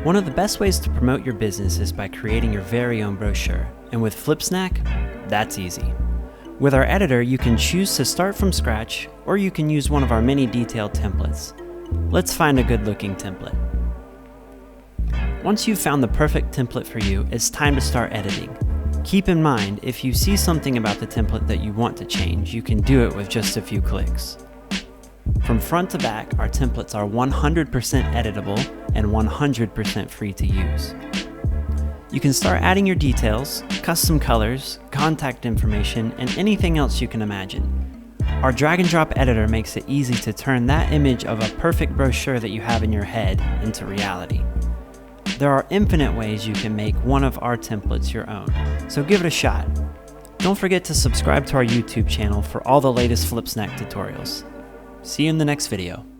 One of the best ways to promote your business is by creating your very own brochure, and with Flipsnack, that's easy. With our editor, you can choose to start from scratch, or you can use one of our many detailed templates. Let's find a good-looking template. Once you've found the perfect template for you, it's time to start editing. Keep in mind, if you see something about the template that you want to change, you can do it with just a few clicks. From front to back, our templates are 100% editable and 100% free to use. You can start adding your details, custom colors, contact information, and anything else you can imagine. Our drag and drop editor makes it easy to turn that image of a perfect brochure that you have in your head into reality. There are infinite ways you can make one of our templates your own, so give it a shot. Don't forget to subscribe to our YouTube channel for all the latest Flipsnack tutorials. See you in the next video.